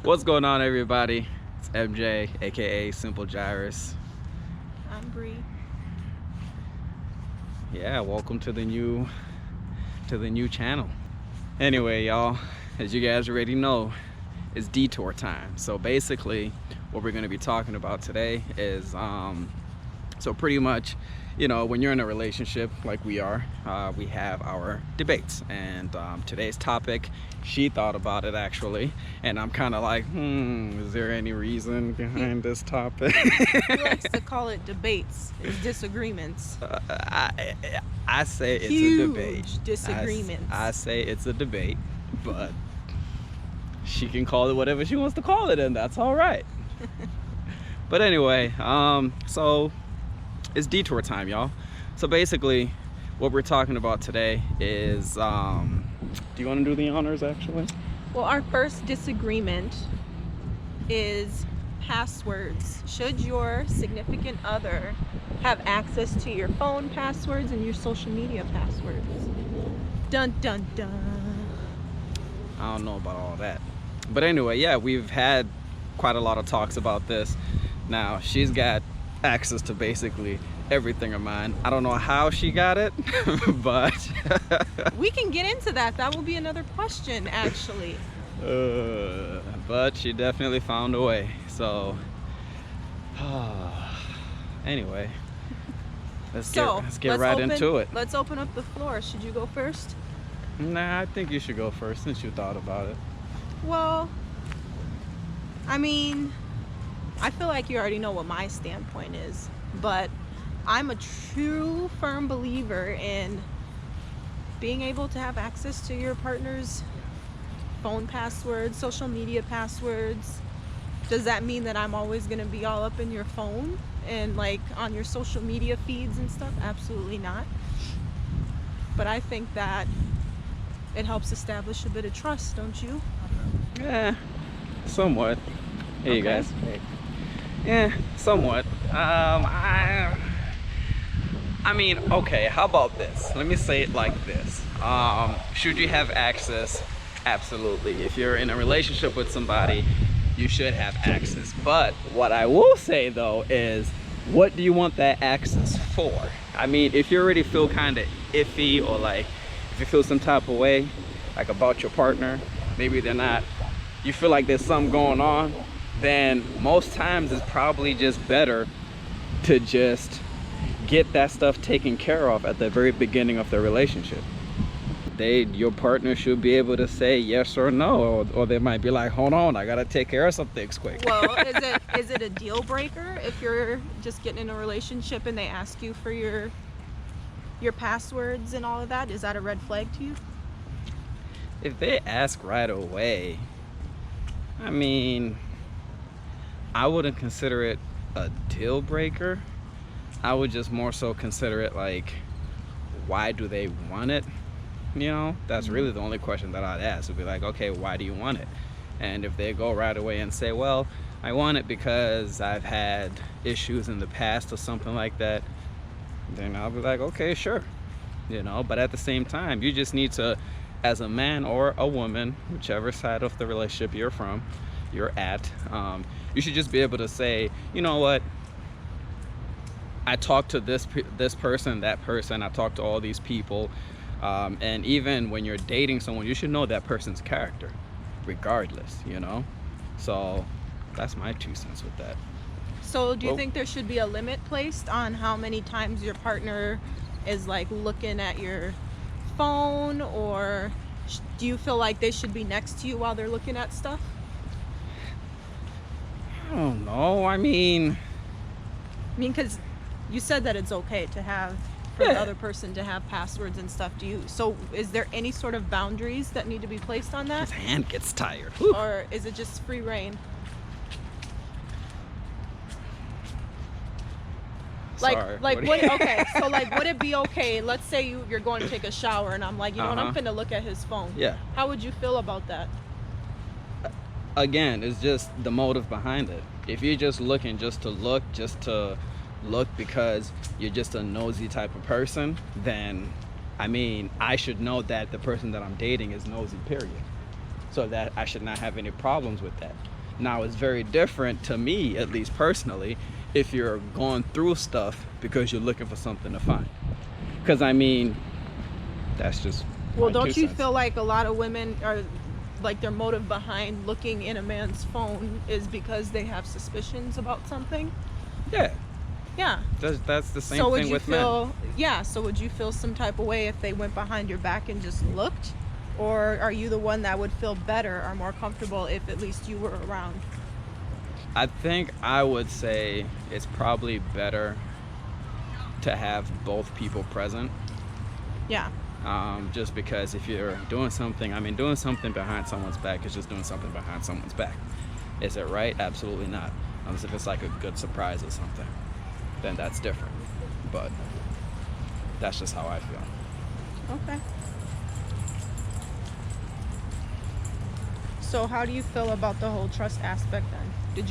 What's going on, everybody? It's MJ, aka Simple Gyrus. I'm Bree. Yeah, welcome to the new channel. Anyway, y'all, as you guys already know, it's Detour time. So basically, what we're going to be talking about today is so pretty much, when you're in a relationship like we are, we have our debates. And today's topic, she thought about it actually, and I'm kind of like, is there any reason behind this topic? He likes to call it debates. It's disagreements. I say it's Huge a debate. disagreements. I say it's a debate, but she can call it whatever she wants to call it, and that's all right. But anyway, so it's Detour time, y'all. So basically, what we're talking about today is, do you want to do the honors actually? Well, our first disagreement is passwords. Should your significant other have access to your phone passwords and your social media passwords? Dun dun dun. I don't know about all that. But anyway, yeah, we've had quite a lot of talks about this. Now, she's got access to basically everything of mine. I don't know how she got it, but We can get into that. That will be another question, actually. but she definitely found a way. So anyway, let's get right into it. Let's open up the floor. Should you go first? Nah, I think you should go first since you thought about it. Well, I mean, I feel like you already know what my standpoint is, but I'm a true firm believer in being able to have access to your partner's phone passwords, social media passwords. Does that mean that I'm always going to be all up in your phone and like on your social media feeds and stuff? Absolutely not. But I think that it helps establish a bit of trust, don't you? Yeah, somewhat. Hey, you Okay. guys. Hey. Yeah, somewhat. I mean, okay, how about this? Let me say it like this. Should you have access? Absolutely. If you're in a relationship with somebody, you should have access. But what I will say though is, what do you want that access for? I mean, if you already feel kind of iffy, or like if you feel some type of way like about your partner, maybe you feel like there's something going on, then most times it's probably just better to just get that stuff taken care of at the very beginning of the relationship. Your partner should be able to say yes or no, or they might be like, hold on, I gotta take care of some things quick. Well, is it a deal breaker if you're just getting in a relationship and they ask you for your passwords and all of that? Is that a red flag to you? If they ask right away, I mean, I wouldn't consider it a deal breaker. I would just more so consider it like, why do they want it? That's really the only question that I'd ask. Would be like, okay, why do you want it? And if they go right away and say, well, I want it because I've had issues in the past or something like that, then I'll be like, okay, sure. But at the same time, you just need to, as a man or a woman, whichever side of the relationship you're at, you should just be able to say, you know what, I talked to this person, that person, I talked to all these people, and even when you're dating someone, you should know that person's character regardless. So that's my 2 cents with that. So do you think there should be a limit placed on how many times your partner is like looking at your phone, or do you feel like they should be next to you while they're looking at stuff? I don't know. I mean, because you said that it's okay to have for the other person to have passwords and stuff. So is there any sort of boundaries that need to be placed on that? his hand gets tired. Whew. Or is it just free reign? Sorry. Okay, so like, would it be okay? Let's say you're going to take a shower and I'm like, you know what, I'm finna look at his phone. Yeah. How would you feel about that? Again, it's just the motive behind it. If you're just looking just to look because you're just a nosy type of person, then I mean, I should know that the person that I'm dating is nosy, period. so that I should not have any problems with that. Now, it's very different to me, at least personally, if you're going through stuff because you're looking for something to find. Because I mean, that's just Well, my don't two you cents. feel like a lot of women are like their motive behind looking in a man's phone is because they have suspicions about something? Yeah, Yeah. that's the same So would thing you with men. feel, yeah, so would you feel some type of way if they went behind your back and just looked? Or are you the one that would feel better or more comfortable if at least you were around? I think I would say it's probably better to have both people present. Yeah. Just because if you're doing something, I mean, doing something behind someone's back is just doing something behind someone's back. Is it right? Absolutely not. Unless if it's like a good surprise or something, then that's different. But that's just how I feel. Okay. So how do you feel about the whole trust aspect then? Did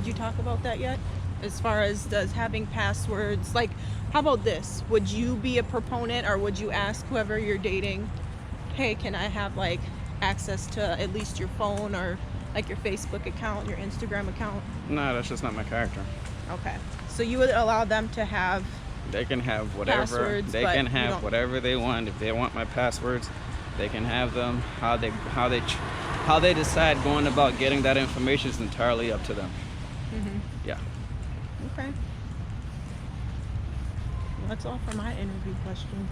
you talk about that yet? As far as does having passwords, like how about this? Would you be a proponent or would you ask whoever you're dating, "Hey, can I have like access to at least your phone or like your Facebook account, your Instagram account?" No, that's just not my character. Okay. So you would allow them to have They can have whatever. Passwords, They but can you have don't- whatever they want. If they want my passwords, they can have them. How they decide going about getting that information is entirely up to them. Yeah. Okay. Well, that's all for my interview questions.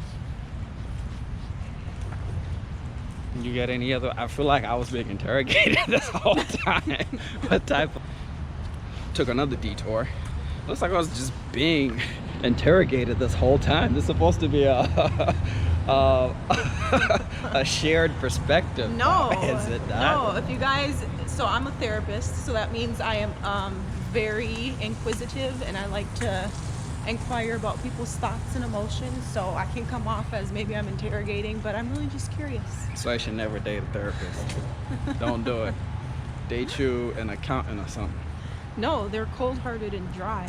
You got any other? I feel like I was being interrogated this whole time. What type of? Took another detour. Looks like I was just being interrogated this whole time. This is supposed to be a a shared perspective. No, Is it not? no. If you guys, so I'm a therapist, so that means I am very inquisitive, and I like to inquire about people's thoughts and emotions. So I can come off as maybe I'm interrogating, but I'm really just curious. So I should never date a therapist. Don't do it. Date you an accountant or something. No, they're cold-hearted and dry.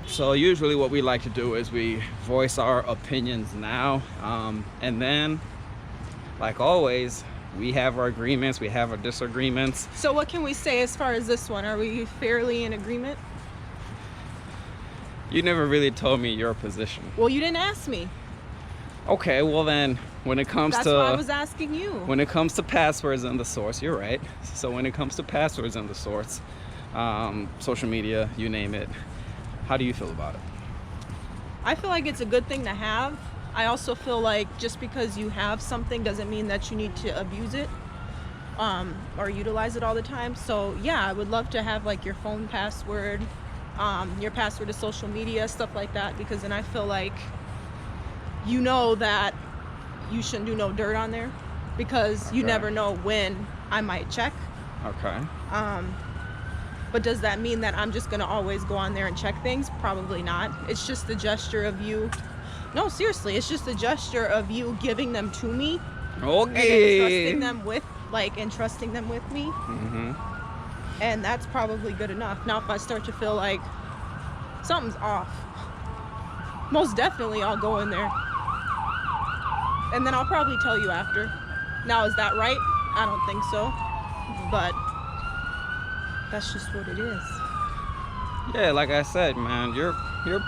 So usually what we like to do is we voice our opinions now, and then, like always, we have our agreements, we have our disagreements. So what can we say as far as this one? Are we fairly in agreement? You never really told me your position. Well, you didn't ask me. Okay, well then, when it comes That's to why I was asking you. when it comes to passwords and the source, you're right. So when it comes to passwords and the source, social media, you name it, how do you feel about it? I feel like it's a good thing to have. I also feel like just because you have something doesn't mean that you need to abuse it or utilize it all the time. So yeah, I would love to have like your phone password, your password to social media, stuff like that, because then I feel like you know that you shouldn't do no dirt on there, because you Okay. never know when I might check. Okay. But does that mean that I'm just gonna always go on there and check things? Probably not. It's just the gesture of you. No, seriously, it's just a gesture of you giving them to me and Okay. entrusting them with me, Mm-hmm. and that's probably good enough. Now, if I start to feel like something's off, most definitely I'll go in there, and then I'll probably tell you after. Now, is that right? I don't think so, but that's just what it is. Yeah, like I said, man, you're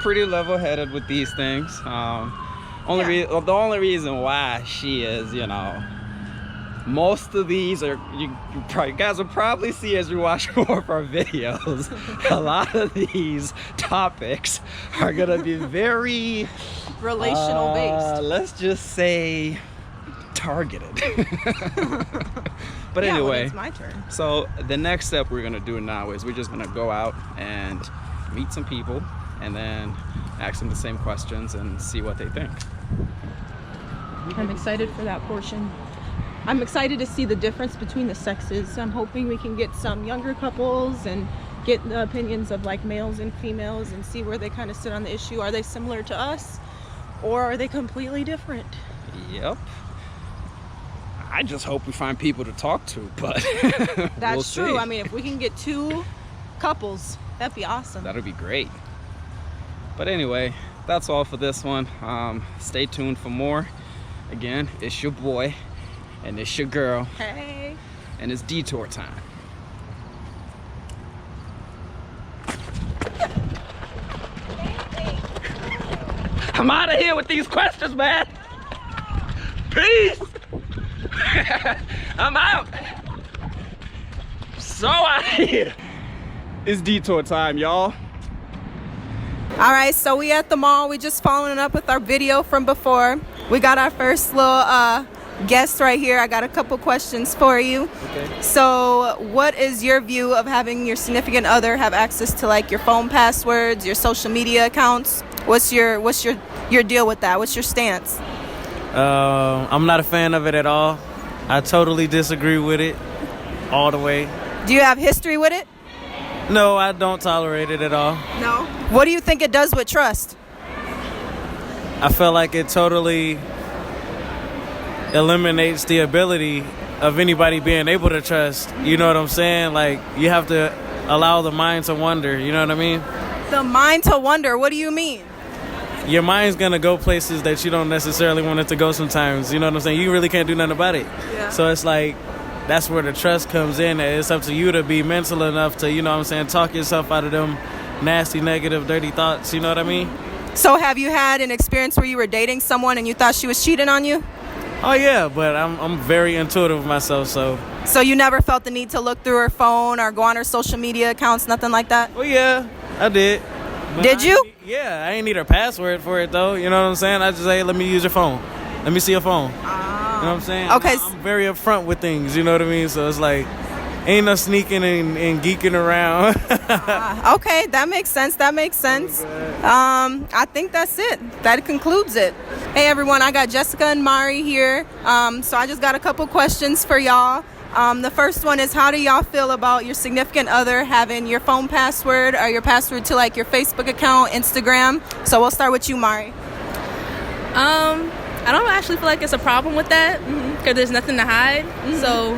pretty level-headed with these things. The only reason why she is, most of these are you guys will probably see as you watch more of our videos. A lot of these topics are gonna be very Relational based. Let's just say targeted. But Yeah, when anyway, it's my turn. so the next step we're gonna do now is we're just gonna go out and meet some people and then ask them the same questions and see what they think. I'm excited for that portion. I'm excited to see the difference between the sexes. I'm hoping we can get some younger couples and get the opinions of like males and females and see where they kind of sit on the issue. Are they similar to us or are they completely different? Yep. I just hope we find people to talk to, but That's we'll true. see. I mean, if we can get 2 couples, that'd be awesome. That'll be great. But anyway, that's all for this one. Stay tuned for more. Again, it's your boy, And it's your girl. Hey. And it's detour time. I'm out of here with these questions, man. Peace. I'm out. So out of here. It's detour time, y'all. All right, so we at the mall. We just following up with our video from before. We got our first little guest right here. I got a couple questions for you. Okay. So what is your view of having your significant other have access to like your phone passwords, your social media accounts? What's your deal with that? What's your stance? I'm not a fan of it at all. I totally disagree with it all the way. Do you have history with it? No, I don't tolerate it at all. No. What do you think it does with trust? I feel like it totally eliminates the ability of anybody being able to trust. You know what I'm saying? Like, you have to allow the mind to wander. You know what I mean? The mind to wonder. What do you mean? Your mind's gonna go places that you don't necessarily want it to go sometimes. You know what I'm saying? You really can't do nothing about it. Yeah. So it's like, that's where the trust comes in. It's up to you to be mental enough to, you know what I'm saying, talk yourself out of them nasty, negative, dirty thoughts. You know what I mean? So have you had an experience where you were dating someone and you thought she was cheating on you? Oh yeah, but I'm very intuitive with myself, so. So you never felt the need to look through her phone or go on her social media accounts, nothing like that? Well, yeah, I did. But Did you? Yeah, I ain't need her password for it though. You know what I'm saying? I just say, let me use your phone. Let me see your phone. You know what I'm saying? Okay. I'm very upfront with things. You know what I mean? So it's like, ain't no sneaking and geeking around. Okay, that makes sense. That makes sense. I think that's it. That concludes it. Hey everyone, I got Jessica and Mari here. So I just got a couple questions for y'all. The first one is, how do y'all feel about your significant other having your phone password or your password to like your Facebook account, Instagram? So we'll start with you, Mari. I don't actually feel like it's a problem with that because there's nothing to hide. So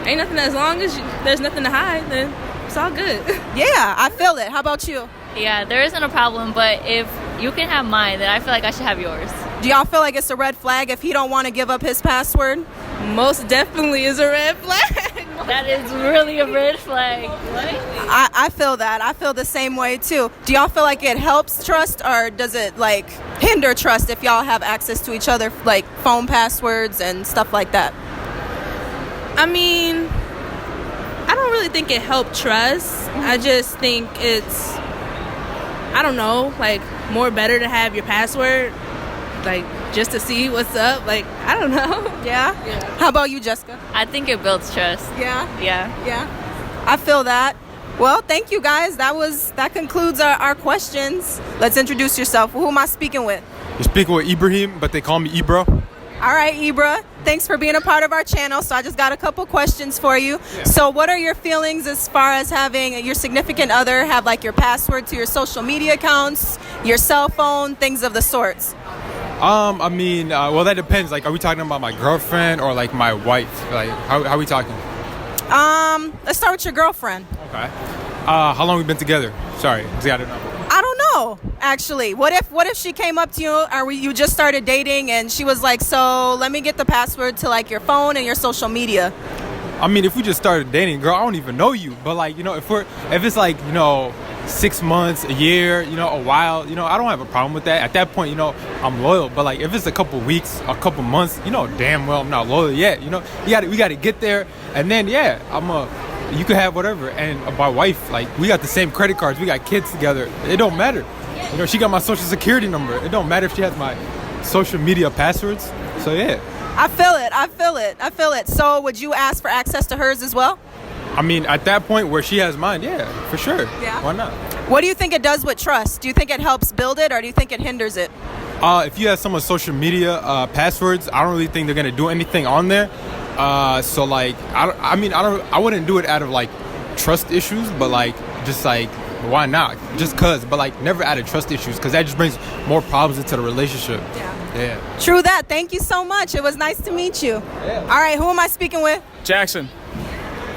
ain't nothing, as long as there's nothing to hide, then it's all good. Yeah, I feel it. How about you? Yeah, there isn't a problem, but if you can have mine, then I feel like I should have yours. Do y'all feel like it's a red flag if he don't want to give up his password? Most definitely is a red flag. That is really a red flag. I feel that. I feel the same way too. Do y'all feel like it helps trust or does it like hinder trust if y'all have access to each other, like phone passwords and stuff like that? I mean, I don't really think it helped trust. I just think it's, I don't know, like more better to have your password, like just to see what's up. Like, I don't know. Yeah? How about you, Jessica? I think it builds trust. Yeah? Yeah. Yeah. I feel that. Well, thank you guys. That concludes our questions. Let's introduce yourself. Who am I speaking with? You're speaking with Ibrahim, but they call me Ibra. All right, Ibra. Thanks for being a part of our channel. So I just got a couple questions for you. Yeah. So what are your feelings as far as having your significant other have like your password to your social media accounts, your cell phone, things of the sorts? I mean, well, that depends. Like, are we talking about my girlfriend or like my wife? Like, how are we talking? Let's start with your girlfriend. Okay. How long we been together? Sorry, 'cause I don't know. I don't know, actually. What if she came up to you or you just started dating and she was like, so let me get the password to like your phone and your social media? I mean, if we just started dating, girl, I don't even know you. But like, you know, if it's like, you know, 6 months, a year, you know, a while, you know, I don't have a problem with that. At that point, you know, I'm loyal. But like, if it's a couple weeks, a couple months, you know, damn well I'm not loyal yet. You know, we got to get there, and then yeah, you could have whatever. And my wife, like, we got the same credit cards, we got kids together. It don't matter. You know, she got my social security number. It don't matter if she has my social media passwords. So yeah. I feel it. So would you ask for access to hers as well? I mean, at that point where she has mine, yeah, for sure. Yeah. Why not? What do you think it does with trust? Do you think it helps build it or do you think it hinders it? If you have someone's social media passwords, I don't really think they're gonna do anything on there. So like, I wouldn't do it out of like trust issues, but like just like why not? Just cause, but like never out of trust issues, cause that just brings more problems into the relationship. Yeah. True that. Thank you so much. It was nice to meet you. Yeah. All right, who am I speaking with? Jackson.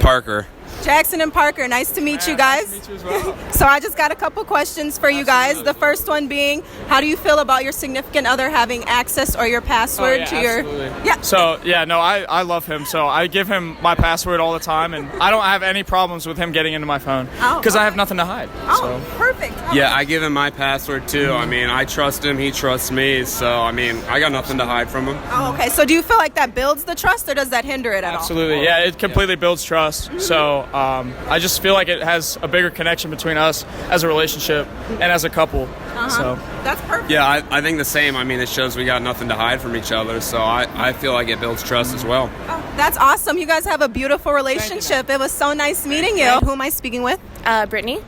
Parker. Jackson and Parker, nice to meet you guys. Nice to meet you as well. So I just got a couple questions for you guys. The first one being, how do you feel about your significant other having access or your password to your... Absolutely. Yeah. So, yeah, no, I love him. So I give him my password all the time, and I don't have any problems with him getting into my phone because I have nothing to hide. Oh, perfect. Yeah, I give him my password too. I mean, I trust him, he trusts me, so I mean, I got nothing to hide from him. Oh, okay. So do you feel like that builds the trust or does that hinder it at all? Absolutely. Yeah, it completely builds trust. So I just feel like it has a bigger connection between us as a relationship and as a couple. So That's perfect. Yeah, I think the same. I mean, it shows we got nothing to hide from each other, so I feel like it builds trust as well. Oh, that's awesome. You guys have a beautiful relationship. It was so nice meeting you. Who am I speaking with? Brittany.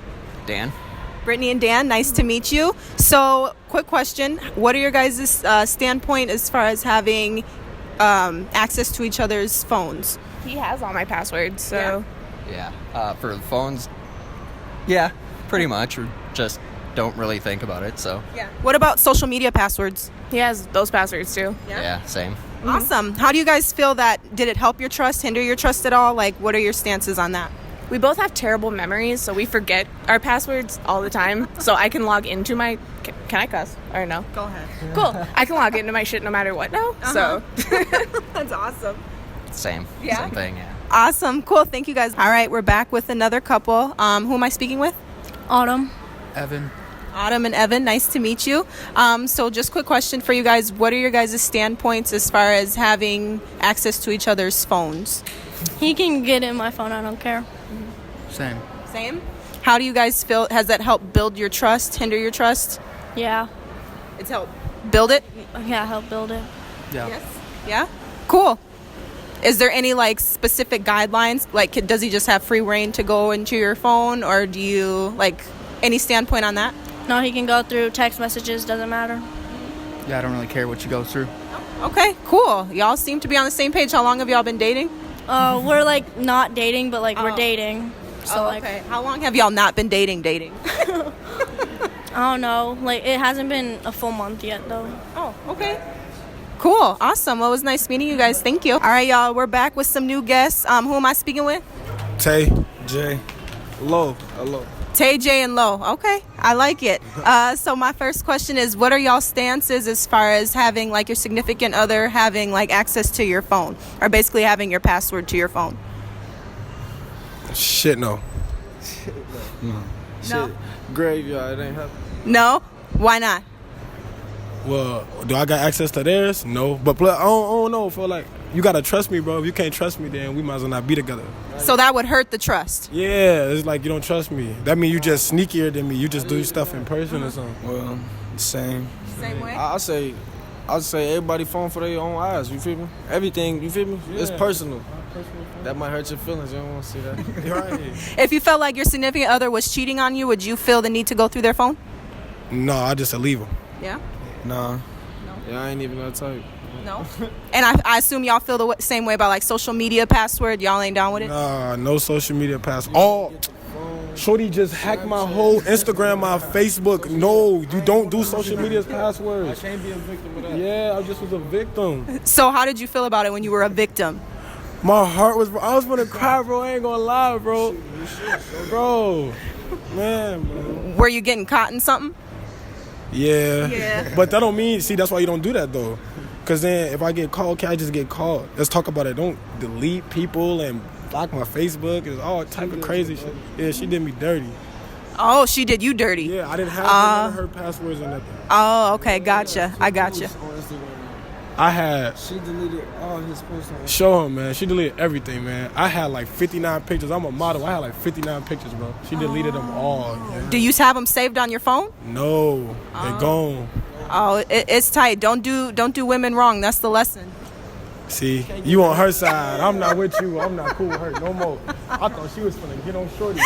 Dan. Brittany and Dan, nice to meet you. So, quick question. What are your guys' standpoint as far as having access to each other's phones? He has all my passwords, so... Yeah. For the phones, yeah, pretty much. Or just don't really think about it, so. Yeah. What about social media passwords? He has those passwords, too. Yeah, same. Awesome. How do you guys feel that, did it help your trust, hinder your trust at all? Like, what are your stances on that? We both have terrible memories, so we forget our passwords all the time. So I can log into my... Can I cuss? Or no? Go ahead. Cool. I can log into my shit no matter what now, so... That's awesome. Same. Yeah? Same thing, yeah. Awesome. Cool. Thank you guys. All right, we're back with another couple. Who am I speaking with? Autumn. Evan. Autumn and Evan, nice to meet you. So just quick question for you guys. What are your guys' standpoints as far as having access to each other's phones? He can get in my phone. I don't care. Same. Same? How do you guys feel? Has that helped build your trust, hinder your trust? Yeah. It's helped build it? Yeah, help build it. Yeah. Yes. Yeah? Cool. Is there any like specific guidelines? Like, does he just have free reign to go into your phone, or do you like any standpoint on that? No, he can go through text messages. Doesn't matter. Yeah, I don't really care what you go through. Okay, cool. Y'all seem to be on the same page. How long have y'all been dating? We're like not dating, but like we're dating. So okay. How long have y'all not been dating? I don't know. Like it hasn't been a full month yet, though. Oh, okay. Cool. Awesome. Well, it was nice meeting you guys. Thank you. All right, y'all. We're back with some new guests. Who am I speaking with? Tay, Jay, Lo. Hello. Tay, Jay, and Lo. Okay. I like it. So my first question is, what are y'all stances as far as having like your significant other having like access to your phone, or basically having your password to your phone? Shit, no. No. Shit. Graveyard, it ain't happening. No? Why not? Well, do I got access to theirs? No. But I don't know. For like, you gotta trust me, bro. If you can't trust me, then we might as well not be together. So that would hurt the trust. Yeah, it's like you don't trust me. That means you just sneakier than me. You just do stuff in person or something. Well, same. Same way? I'll say everybody phone for their own eyes. You feel me? Everything. You feel me? Yeah. It's personal. That might hurt your feelings. You don't want to see that. Right. If you felt like your significant other was cheating on you, would you feel the need to go through their phone? No, I just leave them. Yeah. Nah. Yeah, I ain't even that type. No. And I assume y'all feel the same way about like social media password. Y'all ain't down with it? Nah, no social media pass. Oh, Shorty just hacked my whole Instagram, my Facebook. No, you don't do social media's passwords. I can't be a victim of that. Yeah, I just was a victim. So how did you feel about it when you were a victim? My heart was, I was gonna cry, bro. I ain't gonna lie, bro. Bro, man, bro. Were you getting caught in something? Yeah. But that don't mean, see, that's why you don't do that, though. Because then if I get called, can I just get called? Let's talk about it. Don't delete people and block my Facebook. It's all type of crazy shit. Yeah, she did me dirty. Oh, she did you dirty? Yeah, I didn't have none of her passwords or nothing. Oh, okay, gotcha. I gotcha. I had... She deleted all his posts. Show him, man. She deleted everything, man. I had like 59 pictures. I'm a model. I had like 59 pictures, bro. She deleted them all. Yeah. Do you have them saved on your phone? No, they're gone. Oh, it's tight. Don't do women wrong. That's the lesson. See, you on her side. I'm not with you. I'm not cool with her no more. I thought she was gonna get on Shorty.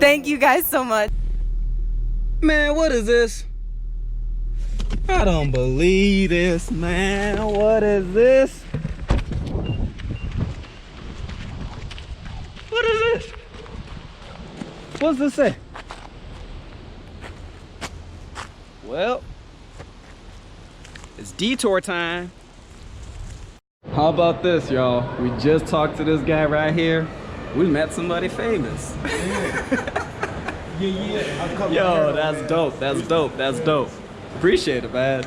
Thank you guys so much. Man, what is this? I don't believe this, man. What is this? What is this? What's this say? Well, it's detour time. How about this, y'all? We just talked to this guy right here. We met somebody famous. Yeah. Yo, that's dope. That's dope. That's dope. Appreciate it, man.